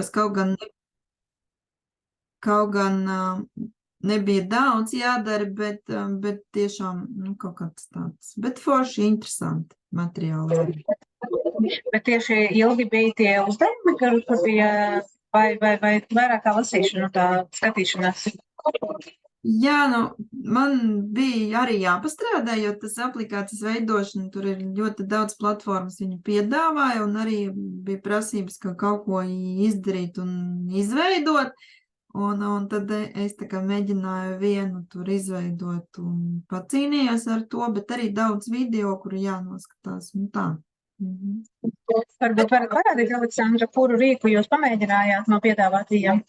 Tas kaut gan nebija daudz jādara, bet tiešām kaut kāds tāds. Bet forši interesanti materiāli. Bet tieši ilgi bija tie uzdevumi, kur bija vai vairāk kā lasīšana, tā skatīšanās? Jā, man bija arī jāpastrādā, jo tas aplikācijas veidošana, tur ir ļoti daudz platformas viņu piedāvāja, un arī bija prasības, ka kaut ko izdarīt un izveidot, un tad es tā kā mēģināju vienu tur izveidot un pacīnījos ar to, bet arī daudz video, kuru jānoskatās, un tā. Varbūt varat parādīt, Aleksandra, kuru rīku jūs pamēģinājāt no piedāvātajiem?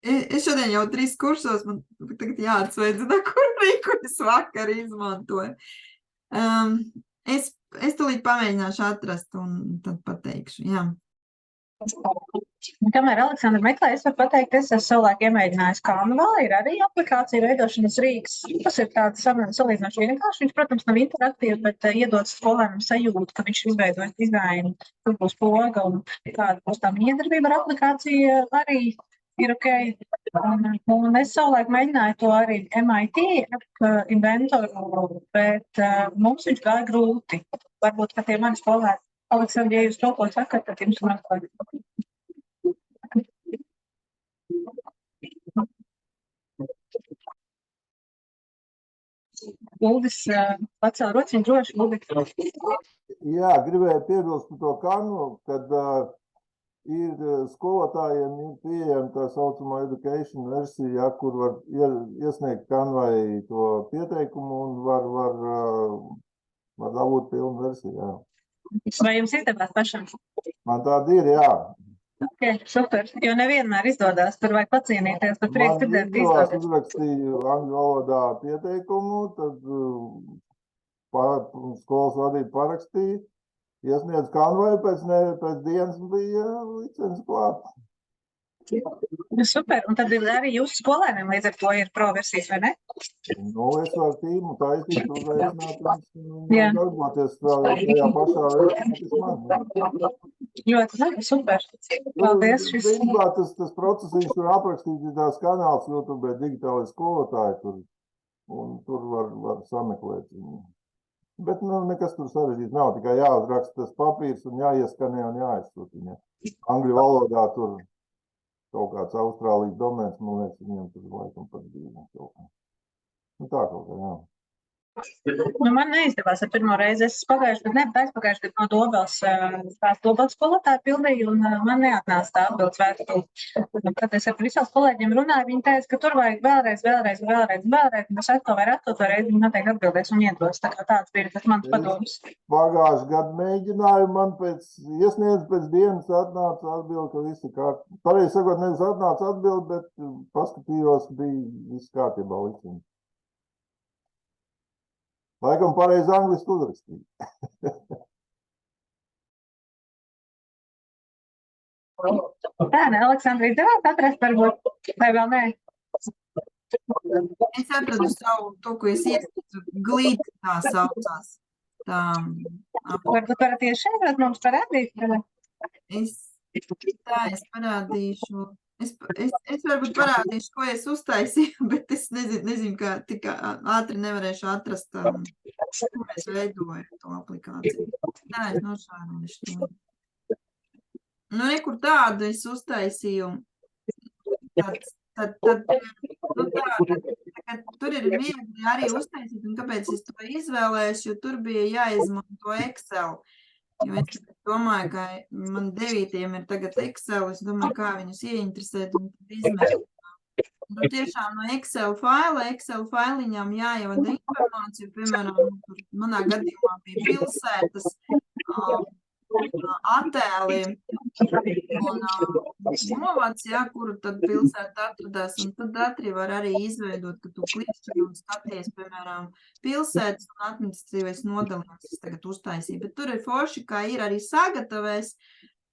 Es šodien jau 3 kursos, man tagad jāatsveidzina, kuru rīku es vakar izmantoju. Es tūlīt pamēģināšu atrast un tad pateikšu, jā. Kamēr Aleksandra meklē, es varu pateikt, es esmu savulaik iemēģinājis Canva, ir arī aplikācija veidošanas rīks. Tas ir tāds salīdzinoši vienkārši. Viņš, protams, nav interaktīvs, bet iedod skolēnam sajūtu, ka viņš izveidojas dizainu, tur būs poga un kāda būs tā miedarbība ar aplikāciju arī ir ok. Un es savulaik mēģināju to arī MIT inventoru, bet mums viņš gāja grūti. Varbūt, ka tie mani skolēni, Aleksandra, ja jūs to ko sakat, tad jums var atklāt. Uldis pacēla rociņu droši, Uldis. Jā, gribēju piebilst par to Canvu, kad ir skolotājiem ir pieejama tā saucamā education versija, kur var iesniegt Canvai to pieteikumu un var dabūt pilnu versiju, jā. Vai jums izdevās pašam? Man tāda ir, jā. Ok, super, jo nevienmēr izdodas, tur vajag pacīnīties, bet prieks dzirdēt izdodas. Man uzrakstīju angļu valodā pieteikumu, tad skolas vadība parakstīja, iesniedz Canvai, pēc dienas bija licenci klāt. Super, un tad arī jūsu skolēniem līdz ar to ir pro versijas, vai ne? Es varu tīmu taisīt, uzveicināt un darboties vēl tajā pašā versijā, kas man. Ļoti labi, super. Paldies. Tas process, viņš tur aprakstīts, ir tās kanāls YouTube digitālai skolotāji tur, un tur var sameklēt viņu. Bet nekas tur sarežģīts nav, tikai jāuzraksta tas papīrs un jāieskanē un jāizsūt viņu. Angļu valodā tur kaut kāds Austrālijas domēns, man liekas, viņiem tur laikam pat bija kaut kā. Tā kaut kā, jā. Man neizdevās ar pirmo reizi. Es pagājuši gadu no Dobeles skolotāju pildīju, un man neatnāca tā atbildes vērtība. Kad es ar visām kolēģiem runāju, viņi teica, ka tur vajag vēlreiz, un es atkal reizi viņi noteikti atbildēs un iedos. Tā kā tāds bija tas mans padoms. Pagājuši gadu mēģināju, man iesniedz pēc dienas atnāca atbildi, ka visi kārtībā. Pareizi sakot, nevis atnāca atbildi, bet paskatījos, bija viss kārtībā liksini. Laikam pareizi angliski uzrakstīja. Tā, Aleksandra, izdevās atrast varbūt, vai vēl nē? Es atradu savu, to, ko es iesniedzu, glīti tā saucās. Varbūt varat tieši šeit mums parādīt? Es parādīšu. Es varbūt parādīšu, ko es uztaisīju, bet es nezinu, kā tik ātri nevarēšu atrast, ko es veidoju to aplikāciju. Tā, es nošārošu. Nekur tādu es uztaisīju. Tur ir viegli arī uztaisīt, un kāpēc es to izvēlēšu, jo tur bija jāizmanto Excel. Jo es domāju, ka man 9. ir tagad Excel, es domāju, kā viņus ieinteresēt un tad izmēģināt. Tiešām no Excel failiņām jāievada informāciju, piemēram, manā gadījumā bija pilsētas, attēli un novads, kuru tad pilsēta atradās, un tad ātri var arī izveidot, ka tu klikšķi un skaties, piemēram, pilsētas un administratīvais nodalījums, es tagad uztaisīju, bet tur ir forši, kā ir arī sagatavējis,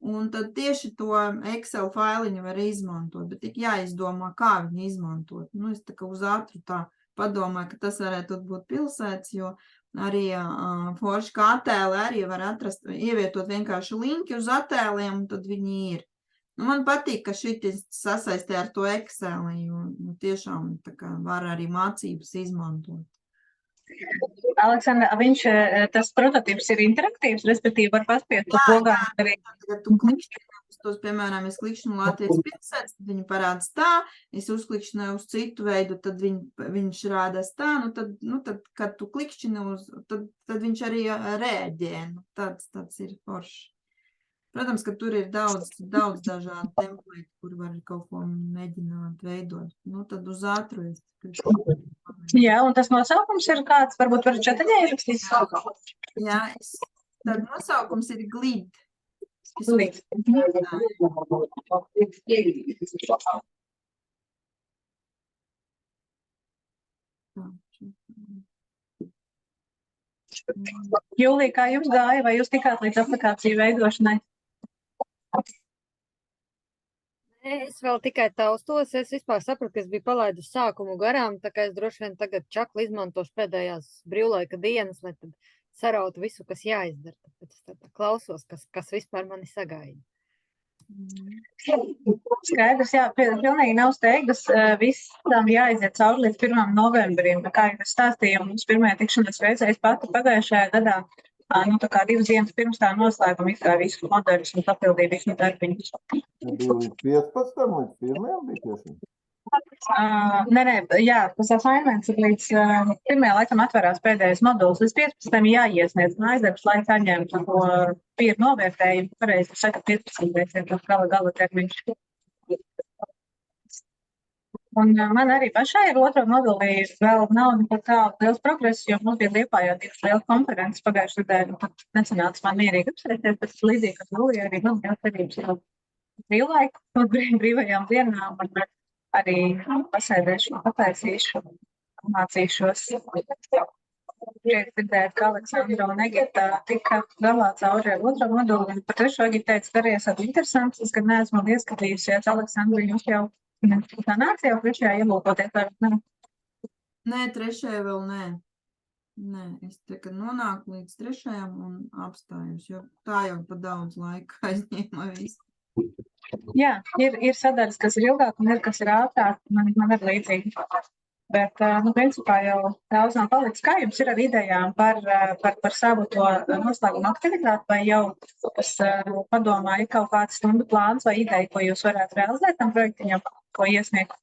un tad tieši to Excel failiņu var izmantot, bet tik jāizdomā, kā viņu izmantot. Es tā kā uz ātru tā padomāju, ka tas varētu būt pilsētas, jo arī forši kā attēli arī var atrast, ievietot vienkārši linki uz attēliem, un tad viņi ir. Nu, man patīk, ka šitis sasaistē ar to Excel, jo tiešām tā kā var arī mācības izmantot. Aleksandra, tas prototyps ir interaktīvs, respektīvi var paspiest uz logām arī. Kad tu klikšķini uz tos, piemēram, es klikšķinu Latvijas pilsētas, tad viņi parādās tā, es uzklikšķinu uz citu veidu, tad viņš rādās tā, tad, kad tu klikšķini uz, tad viņš arī rēģē, tāds ir forši. Protams, ka tur ir daudz dažādu templēti, kur var kaut ko mēģināt veidot. Tad uz ātru es Jā, un tas nosaukums ir kāds, varbūt var četaļā ierakstīt? Jā, tad nosaukums ir Glid. Glid. Jūlija, kā jums gāja, vai jūs tikāt līdz aplikāciju veidošanai? Es vēl tikai taustos, es vispār sapratu, ka es biju palaidus sākumu garām, tā kā es droši vien tagad čakli izmantošu pēdējās brīvlaika dienas, lai tad sarautu visu, kas jāizdara. Tāpēc es tā klausos, kas vispār mani sagaida. Skaidrs, jā, pilnīgi nav steigas, visam jāiziet cauri līdz 1. novembrim. Kā jau es stāstīju, mums pirmajā tikšanās reizē es pati pagājušajā gadā, tā kā 2 dienas pirms tā noslēguma izgāja visus modeļus un papildīja visu darbiņus. Bija līdz 15. līdz 1. bija tieši? Jā, tas assignments ir līdz 1. laikam atverās pēdējais moduls, līdz 15. jāiesniedz aizdarbs, lai saņemtu to peer novērtējumu, pareizi saka 15. ir gala termiņš. Un man arī pašai ar otro modulī vēl nav nekad tādu liels progress, jo mums bija Liepājā 2 liela konferences pagājušajā nedēļā, un tad nesanāca man mierīgi apsēsties, bet līdzīgi, ka Jūlijā arī man jau cerības jau brīvlaiku, brīvajām dienām, un arī pasēdēšu, pataisīšu, mācīšos. Prieks dzirdēt, ka Aleksandra un Egita tika galā cauri ar otro moduli. Par trešo Egita teica, ka arī esat interesants, es gan neesmu ieskatījusies. Aleksandra, jūs jau tā nāc jau trešajā ielūkoties, vai ne? Nē, trešajā vēl nē. Nē, es tagad nonāku līdz trešajam un apstājos, jo tā jau pa daudz laika aizņēma visu. Jā, ir sadaļas, kas ir ilgāk un ir, kas ir ātrāk, man ir līdzīgi. Bet, principā jau daudz nav palicis. Kā jums ir ar idejām par savu to noslēguma aktivitāti, vai jau es padomāju kaut kāds stundu plāns vai ideja, ko jūs varētu realizēt tam projektiņam, ko iesniegt?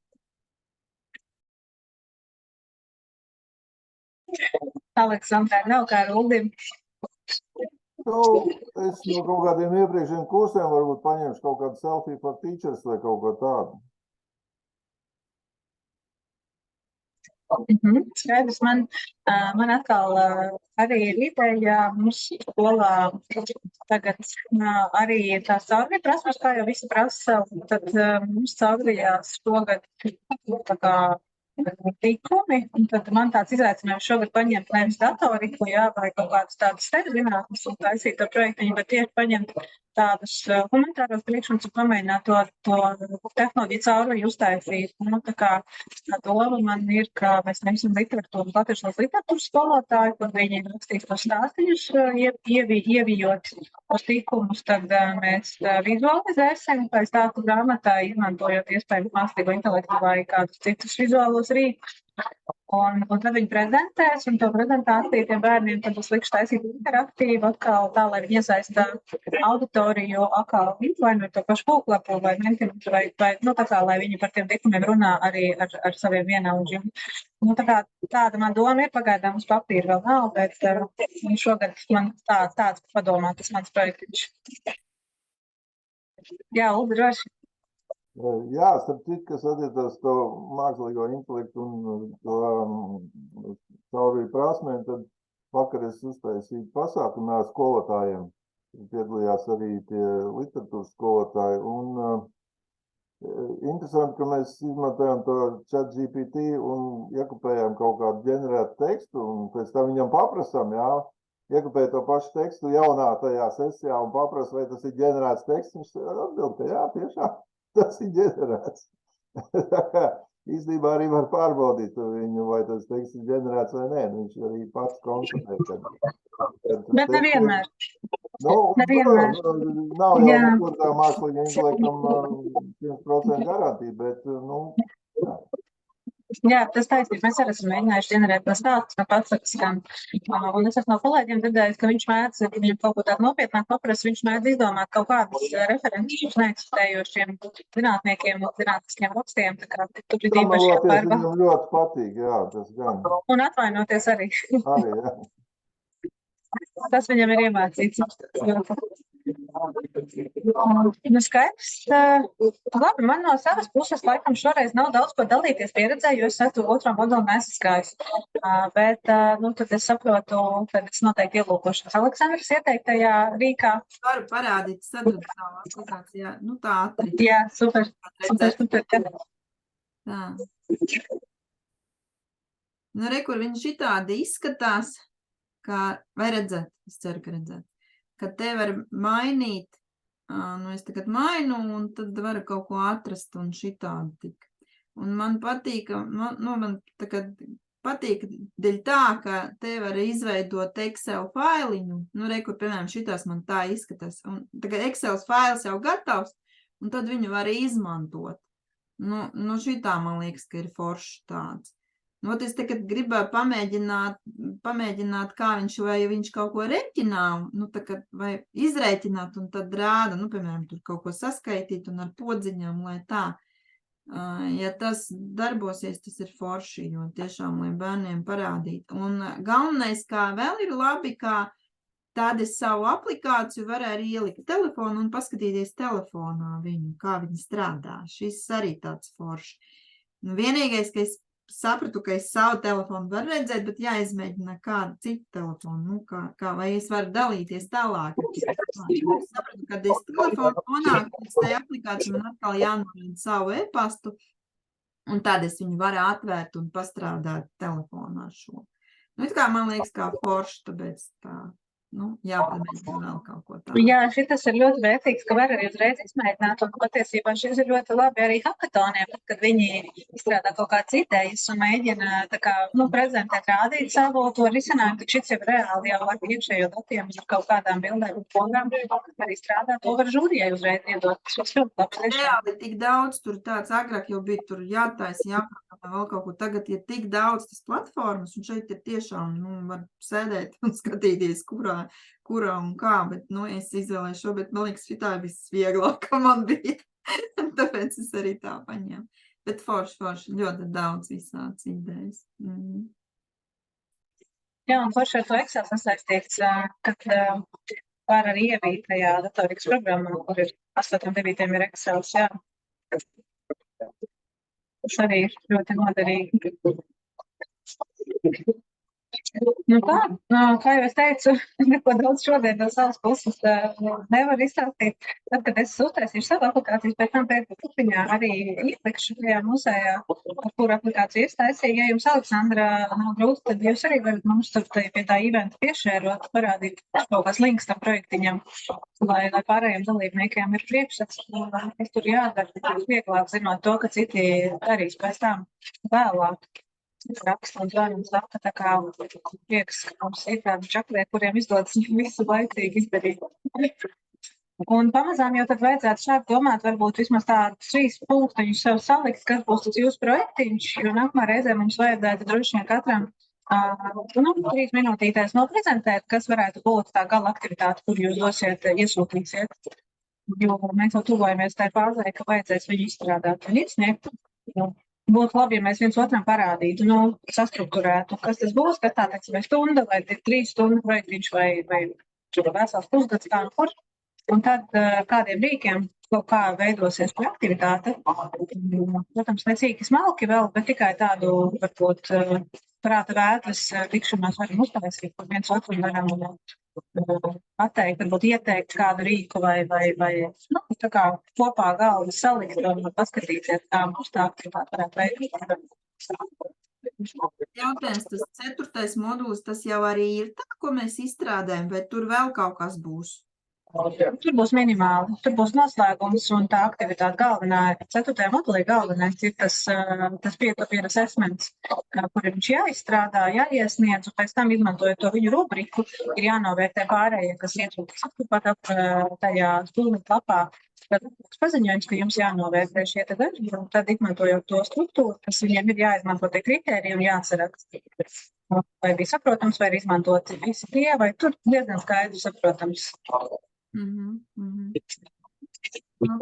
Aleksandrai, nav kā Ruldim. Es no kaut kādiem iepriekšējiem kursiem varbūt paņemšu kaut kādu selfie for teachers vai kaut ko tādu. Skaidrs, man atkal arī ir ideja, mums skolā tagad arī tās caurvīja prasmes, kā jau visi prasa, tad mums caurvījās šogad tā kā tikumi, un tad man tāds izaicinājums šogad paņemt nevis datoriku, vai kaut kādas tādas zinātnes un taisīt ar projektiņu, bet tieši paņemt tādus humanitāros priekšmetus un pamēģināt to tehnoloģiju caurvīju uztaisīt. Tā kā tā doma man ir, ka mēs neesam latviešu literatūras skolotāji, kur viņi rakstīs tos stāstījumus, ievijot tos tikumus, tad mēs vizualizēsim pēc stāstu grāmatā, izmantojot iespējams mākslīgo intelektu vai kādus citus vizuālos rīkus. Un tad viņi prezentēs, un to prezentāciju tiem bērniem tad es likšu taisīt interaktīvu atkal tā, lai viņi iesaistā auditoriju atkal vai no to pašu kūklapu vai mentimetu, vai tā kā, lai viņi par tiem tikumiem runā arī ar saviem vienaudžiem. Tā kā tāda man doma ir, pagaidām uz papīra vēl nav, bet šogad man tāds padomā, tas mans projektiņš. Jā, Ulda, droši. Jā, starp citu, kas attiecās to mākslīgo intelektu un to caurvīju prasmēm, tad vakar es uztaisīju pasākumu ar skolotājiem. Piedalījās arī tie literatūras skolotāji. Un interesanti, ka mēs izmantojam to ChatGPT un iekopējam kaut kādu ģenerētu tekstu, un pēc tam viņam paprasam, iekopēja to pašu tekstu jaunā tajā sesijā un paprasa, vai tas ir ģenerēts teksts. Viņš atbild, ka jā, tiešām. Tas ir ģenerēts. īstenībā arī var pārbaudīt viņu, vai tas teksts ir ģenerēts vai nē. Viņš arī pats konstatē, Bet nevienmēr. Nu, Nevienmēr. nav jau Jā. nekur tā mākslīga intelektam 100% garantija, bet, nu, jā. Jā, tas taisnība. Mēs arī esam mēģinājuši ģenerēt to stāstus no pasakas, un es esmu no kolēģiem dzirdējis, ka viņš mēdz, ja viņam kaut ko tādu nopietnāk paprasa, viņš mēdz izdomāt kaut kādas references neeksistējošiem zinātniekiem un zinātniskiem rakstiem, tā kā tur ir īpaši Sameloties pārba. viņam ļoti patīk, jā, tas gan. Un atvainoties arī. Arī, jā. Tas viņam ir iemācīts. Nu, skaidrs. Labi, man no savas puses laikam šoreiz nav daudz ko dalīties pieredzē, jo es esmu otro modeli nesaskājis. Bet, nu, tad es saprotu, tad es noteikti ielūkošos Aleksandras ieteiktajā rīkā. Varu parādīt, sadarbu savu aplikācijā. Nu, tā ātri. Jā, super. Redzēt. Super. Tā. Nu, re, kur viņi šitādi izskatās, kā, vai redzēt, es ceru, ka redzēt, ka te var mainīt, nu, es tagad mainu, un tad varu kaut ko atrast, un šitādi tik. Un man patīk, man tagad patīk dēļ tā, ka te var izveidot Excel failiņu, nu, re, kur, piemēram, šitās man tā izskatās, un tagad Excel fails jau gatavs, un tad viņu var izmantot. Nu, šitā man liekas, ka ir forši tāds. Nu, es tagad gribēju pamēģināt, kā viņš kaut ko reķinā, nu, vai izrēķināt, un tad rāda, nu, piemēram, tur kaut ko saskaitīt un ar podziņām, lai tā. Ja tas darbosies, tas ir forši, jo tiešām, lai bērniem parādīt. Un galvenais, kā vēl ir labi, kā tādu savu aplikāciju var arī ielikt telefonu un paskatīties telefonā viņu, kā viņi strādā. Šis arī tāds forši. Nu, vienīgais, ka es sapratu, ka es savu telefonu varu redzēt, bet jāizmēģina kādu citu telefonu, nu, kā vai es varu dalīties tālāk. Es sapratu, ka es telefonu nonāku līdz tai aplikāciju, man atkal jānorāda savu e-pastu, un tad es viņu varu atvērt un pastrādāt telefonā šo. Nu, it kā man liekas kā forši, tāpēc tā. Nu, jāpamēģina vēl kaut ko tādu. Jā, šitas ir ļoti vērtīgs, ka var arī uzreiz izmēģināt, un patiesībā šis ir ļoti labi arī hackathoniem, kad viņi izstrādā kaut kādas idejas un mēģina tā kā, nu, prezentēt, rādīt savu to risinājumu, tad šis jau reāli jau ar iekšējo datiem ar kaut kādām bildēm un fondām arī strādā, to var žūrijai uzreiz iedot. Šis ļoti labs tiešām. Reāli tik daudz, tur tāds agrāk jau bija, tur jātaisa, jāprotama vēl kaut ko. Tagad ir tik daudz tas platformas, un šeit ir tiešām, nu, var sēdēt un skatīties, kurā un kā, bet, nu, es izvēlēju šo, bet man liekas, šitā ir visvieglāk, ka man bija. Tāpēc es arī tā paņēmu. Bet forši, ļoti daudz visādas idejas. Jā, un forši ar to Excel sasaistīts, kad var arī ievīt tajā datorikas programmā, kur ir 8-9 ir Excels, jā. Tas arī ir ļoti noderīgi. Nu tā, kā jau es teicu, neko daudz šodien no savas puses nevar izstāstīt. Tad, kad es uztaisīšu savu aplikāciju, pēc tam pēcpusdienā arī ielikšu tajā muzejā, ar kuru aplikāciju iztaisīju. Ja jums, Aleksandra, nav grūti, tad jūs arī varat mums tur pie tā eventa piešērot, parādīt kaut kāds links tam projektiņam, lai pārējiem dalībniekiem ir priekšstats, kas tur jādara, tad vieglāk zinot to, ka citi darīs pēc tam vēlāk. Raksta un zvana un saka, tā kā prieks, ka mums ir tādi čaklie, kuriem izdodas visu laicīgi izdarīt. Un pamazām jau tad vajadzētu šādi domāt, varbūt vismaz tādu 3 punktiņus sev salikt, kas būs tas jūsu projektiņš, jo nākamā reizē mums vajadzētu droši vien katram 3 minūtītēs noprezentēt, kas varētu būt tā gala aktivitāte, kur jūs dosiet, iesūtīsiet. Jo mēs jau tuvojamies tai fāzē, ka vajadzēs viņu izstrādāt un iesniegt. Būtu labi, ja mēs viens otram parādītu, sastrukturētu, kas tas būs, kas tā, teiksim, vai stunda, vai 3 stundu projektiņš, vai vesels pusgads, kā un kur. Un tad kādiem rīkiem kaut kā veidosies par aktivitāte. Protams, ne cīki smalki vēl, bet tikai tādu, varbūt, prāta vētras tikšanās varam uztaisīt, kur viens otram varam pateikt, varbūt ieteikt kādu rīku vai tā kā kopā galvas salikt un paskatīties, kā mums tā aktivitāte varētu veidot. Jautājums, tas 4. modulis, tas jau arī ir tā, ko mēs izstrādājam, vai tur vēl kaut kas būs? Tur būs minimāli. Tur būs noslēgums un tā aktivitāte galvenā. 4. modulī galvenais ir tas peer-to-peer assessments, kur viņš jāizstrādā, jāiesniedz, un pēc tam izmantojot to viņu rubriku, ir jānovērtē pārējie, kas ietrūks pat ap tajā stūlīt lapā. Tad paziņojums, ka jums jānovērtē šie te darbi, un tad izmantojot to struktūru, kas viņiem ir jāizmanto tie kriteriji un jāatcerās. Vai bija saprotams, vai ir izmantoti visi tie, vai tur diezgan skaidrs saprotams. Nu,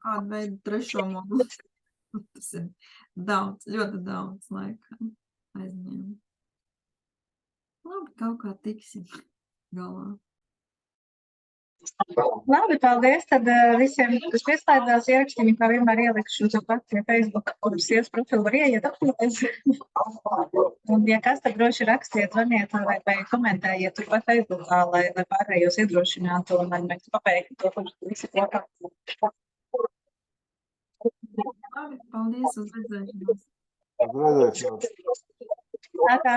kādu veidu trešo moduli. Tas ir daudz, ļoti daudz laika aizņēma. Labi, kaut kā tiksim galā. Labi, paldies. Tad visiem, kas pieslēdzās, ierakstiņu, kā vienmēr ielikšu uz pats Facebook, kuras ies profilu var ieiet apskaties. Un, ja kas, tad droši rakstiet, zvaniet vai komentējiet tur pat Facebookā, lai pārējos iedrošinātu un lai mēs pabeigtu to, kurš visi kopā. Labi, paldies, uz redzēšanos. Uz redzēšanos. Tā kā.